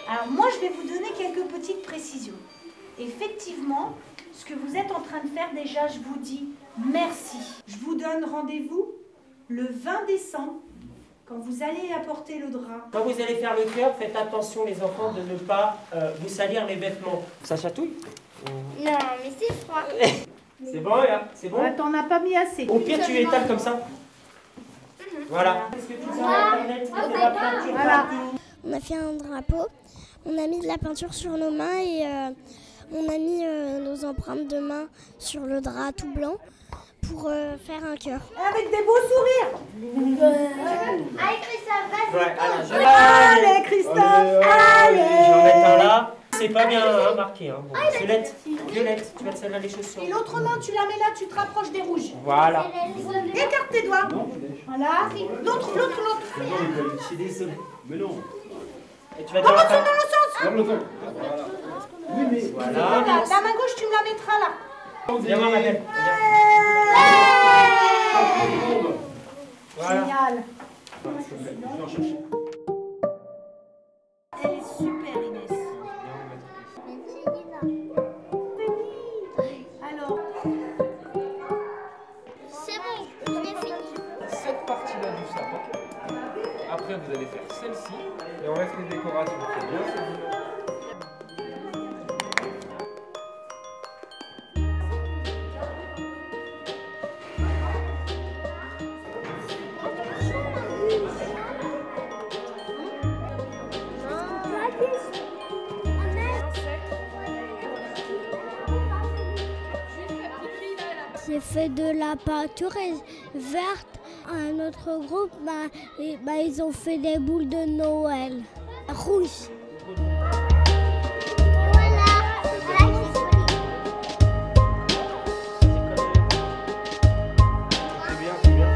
Alors moi, je vais vous donner quelques petites précisions. Effectivement, ce que vous êtes en train de faire déjà, je vous dis merci. Je vous donne rendez-vous le 20 décembre, quand vous allez apporter le drap. Quand vous allez faire le cœur, faites attention les enfants de ne pas vous salir les vêtements. Ça chatouille? Non, mais c'est froid. C'est bon, regarde, c'est bon? T'en as pas mis assez. Au pire, tu étales comme ça. Voilà. Qu'est-ce que tu sens Internet? Tu fais de la peinture partout. On a fait un drapeau, on a mis de la peinture sur nos mains et on a mis nos empreintes de main sur le drap tout blanc pour faire un cœur. Avec des beaux sourires. Allez Christophe, vas-y. Ouais, Allez, Christophe, allez. Je vais en mettre un là. C'est pas bien marqué. Hein. Bon. Violette, Violette, tu vas te celle-là les chaussures. Et l'autre main, tu la mets là, tu te rapproches des rouges. Voilà. Écarte tes doigts. Voilà. L'autre. Mais non. Et tu vas Dans dire l'autre sens. Dans le sens. Oui, mais. Voilà. La main gauche, tu me la mettras là. Viens voir ma belle. Voilà. Génial. Je vais en chercher. Elle est super, Inès. Alors, C'est bon, on est fini. Cette partie-là du sapin. Après, vous allez faire celle-ci. Et on reste les décorations. C'est bien, c'est bien. J'ai fait de la peinture verte. Un autre groupe, ils ont fait des boules de Noël rouges. C'est bien, c'est bien.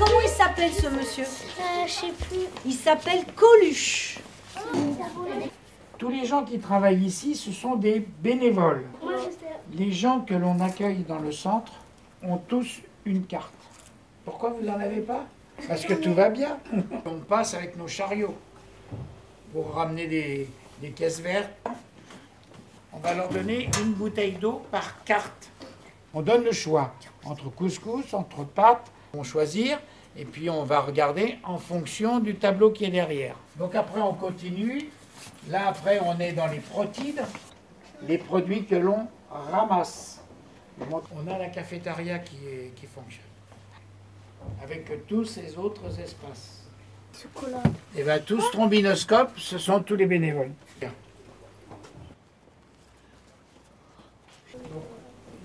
comment il s'appelle ce monsieur? Je sais plus. Il s'appelle Coluche. Tous les gens qui travaillent ici, ce sont des bénévoles. Les gens que l'on accueille dans le centre ont tous une carte. Pourquoi vous n'en avez pas? Parce que tout va bien. On passe avec nos chariots pour ramener des caisses vertes. On va leur donner une bouteille d'eau par carte. On donne le choix entre couscous, entre pâtes. On va choisir et puis on va regarder en fonction du tableau qui est derrière. Donc après on continue. Là après on est dans les protides, les produits que l'on ramasse. On a la cafétéria qui fonctionne avec tous ces autres espaces. Et bien tous trombinoscopes, ce sont tous les bénévoles. Donc,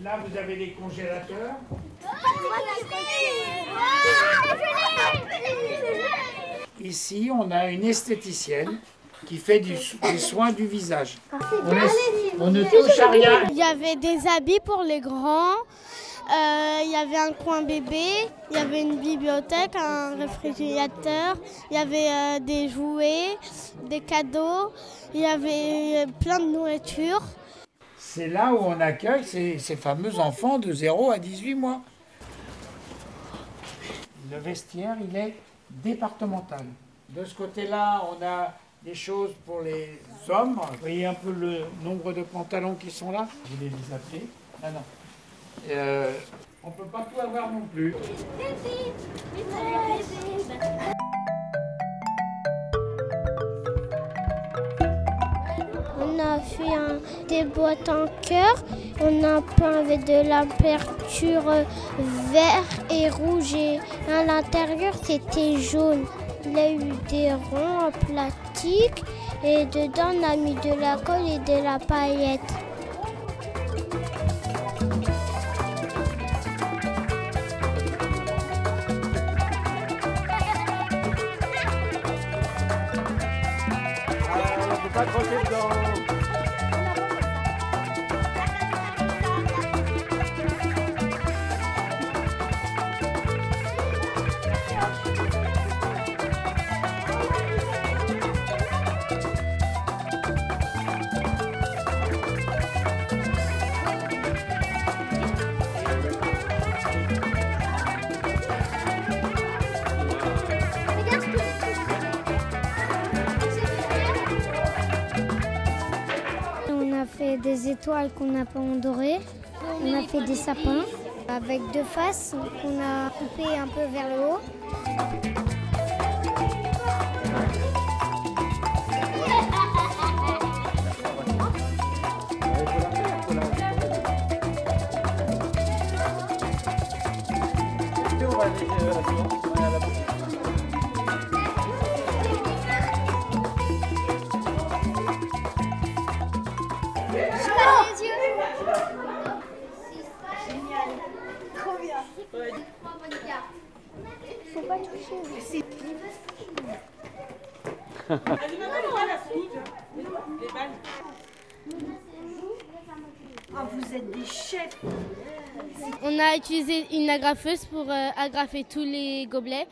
là vous avez les congélateurs. Ici, on a une esthéticienne qui fait des soins du visage. On ne touche à rien. Il y avait des habits pour les grands, il y avait un coin bébé, il y avait une bibliothèque, un réfrigérateur, il y avait des jouets, des cadeaux, il y avait plein de nourriture. C'est là où on accueille ces fameux enfants de 0 à 18 mois. Le vestiaire, il est départemental. De ce côté-là, on a des choses pour les hommes. Vous voyez un peu le nombre de pantalons qui sont là. Je vais les appeler. Ah non. On ne peut pas tout avoir non plus. On a fait des boîtes en cœur. On a peint avec de la peinture vert et rouge. Et à l'intérieur, c'était jaune. Il y a eu des ronds en plastique. Et dedans, on a mis de la colle et de la paillette. Faut pas croquer dedans. On a fait des étoiles qu'on a peint en doré. On a fait des sapins avec deux faces qu'on a coupé un peu vers le haut. Faut pas toucher. Ah, vous êtes des chefs. On a utilisé une agrafeuse pour agrafer tous les gobelets,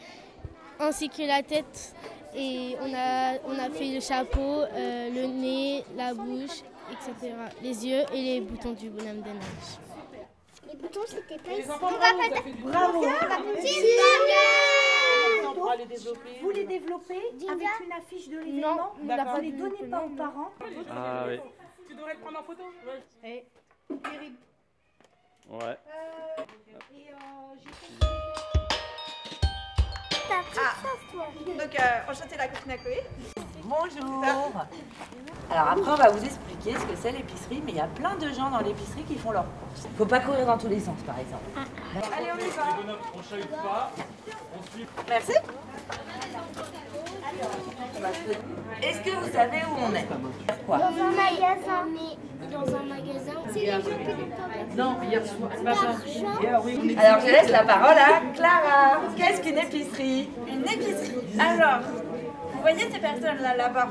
ainsi que la tête. Et on a fait le chapeau, le nez, la bouche, etc. Les yeux et les boutons du bonhomme de neige. Les boutons, c'était pas ici. Bravo. Vous les développez avec une affiche de l'événement. Vous ne les donnez pas aux parents. Ah oui. Tu devrais te prendre en photo. Et Ouais. Donc, enchantée la copine à Chloé. Bonjour. Alors après, on va vous expliquer ce que c'est l'épicerie, mais il y a plein de gens dans l'épicerie qui font leurs courses. Faut pas courir dans tous les sens, par exemple. Allez, on y va. On chahute pas. On suit. Merci. Est-ce que vous savez où on est? Quoi? Dans un magasin. Dans un magasin. C'est les gens qui n'ont pas Non, hier soir. Alors je laisse la parole à Clara. Qu'est-ce qu'une épicerie? Une épicerie. Alors, vous voyez ces personnes-là, là-bas?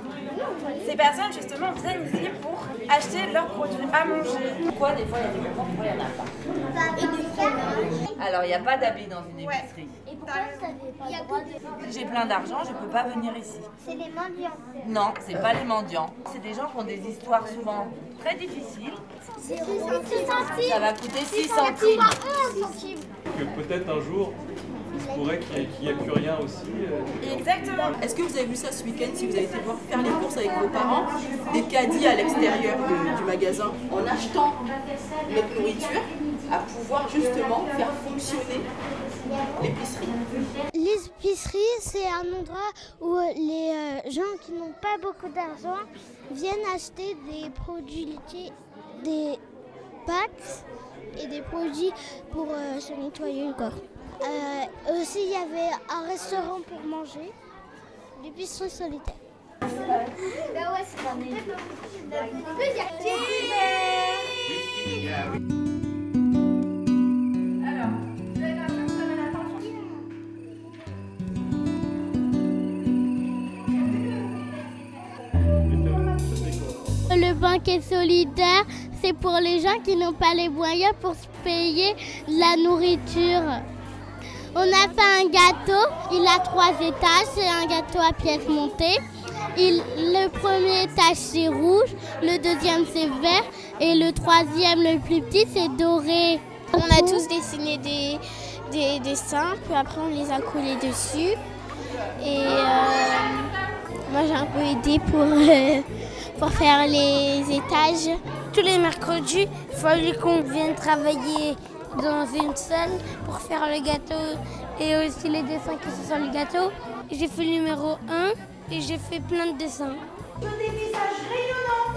Ces personnes, justement, viennent ici pour acheter leurs produits à manger. Pourquoi des fois il y a des moments, pourquoi il n'y en a pas? Et des fromages. Alors il n'y a pas d'habits dans une Ouais. épicerie. Et pourquoi ça n'avait pas le droit de... J'ai plein d'argent, je ne peux pas venir ici. C'est les mendiants. Non, c'est pas les mendiants. C'est des gens qui ont des histoires souvent très difficiles. C'est 6 centimes. Ça va coûter 6 centimes. 11 centimes. Que peut-être un jour, il se pourrait qu'il n'y ait plus rien aussi. Exactement. Est-ce que vous avez vu ça ce week-end, si vous avez été voir faire les courses avec vos parents, des caddies à l'extérieur du magasin, en achetant notre nourriture, à pouvoir justement faire fonctionner l'épicerie. L'épicerie, c'est un endroit où les gens qui n'ont pas beaucoup d'argent viennent acheter des produits laitiers, des pâtes et des produits pour se nettoyer le corps. Aussi, il y avait un restaurant pour manger, l'épicerie solitaire. Bah ouais, c'est pas Le banquet solidaire, c'est pour les gens qui n'ont pas les moyens pour se payer la nourriture. On a fait un gâteau, il a 3 étages, c'est un gâteau à pièces montées. Le premier étage c'est rouge, le deuxième c'est vert et le troisième, le plus petit, c'est doré. On a tous dessiné des dessins, puis après on les a collés dessus. Et moi j'ai un peu aidé pour faire les étages. Tous les mercredis, il fallait qu'on vienne travailler dans une salle pour faire le gâteau et aussi les dessins qui sont sur le gâteau. J'ai fait le numéro 1 et j'ai fait plein de dessins. Des visages rayonnants.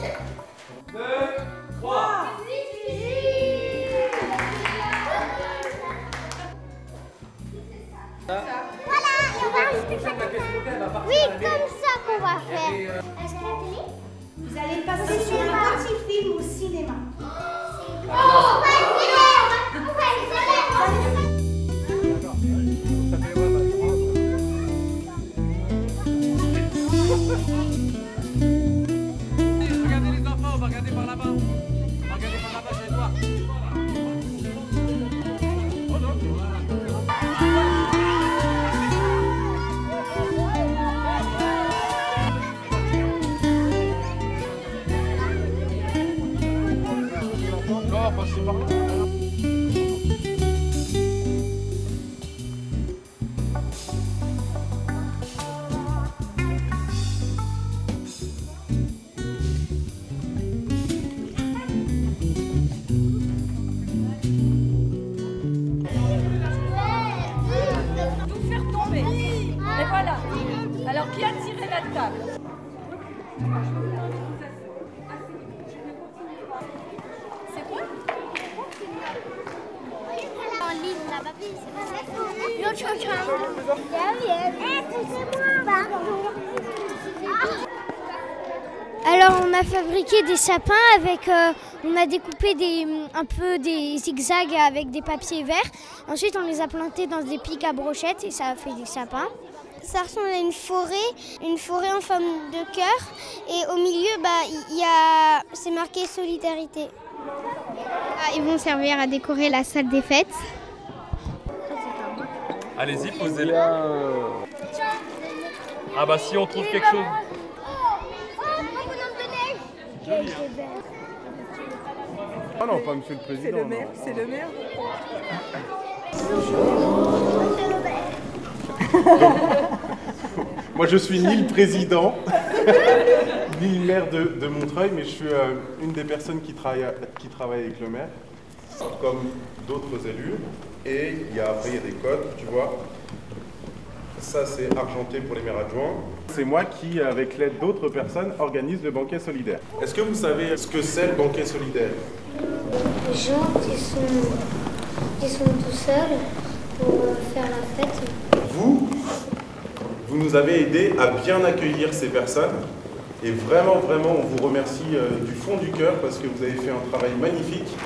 2, 3. Voilà, et on va oui, comme ça qu'on va faire. Est-ce qu'à la télé? Vous allez passer sur un petit film au cinéma. On va le Regardez les enfants, on va regarder par là-bas. On va regarder par là-bas, je vais voir. Oh non. Non, passez par là. Et voilà. Alors, qui a tiré la table? C'est quoi? En ligne, là-bas, c'est pas ça. Alors on a fabriqué des sapins avec, on a découpé un peu des zigzags avec des papiers verts. Ensuite on les a plantés dans des pics à brochettes et ça a fait des sapins. Ça ressemble à une forêt en forme de cœur et au milieu c'est marqué solidarité. Ils vont servir à décorer la salle des fêtes. Allez-y, posez-les. Ah bah si on trouve quelque chose. Joli, hein. Ah non, pas monsieur le président. C'est le maire, c'est le maire. Moi je suis ni le président, ni le maire de Montreuil, mais je suis une des personnes qui travaille avec le maire, comme d'autres élus. Et après il y a des codes, tu vois. Ça c'est argenté pour les maires adjoints. C'est moi qui, avec l'aide d'autres personnes, organise le banquet solidaire. Est-ce que vous savez ce que c'est le banquet solidaire? Les gens qui sont tout seuls pour faire la fête. Vous nous avez aidé à bien accueillir ces personnes. Et vraiment, vraiment, on vous remercie du fond du cœur parce que vous avez fait un travail magnifique.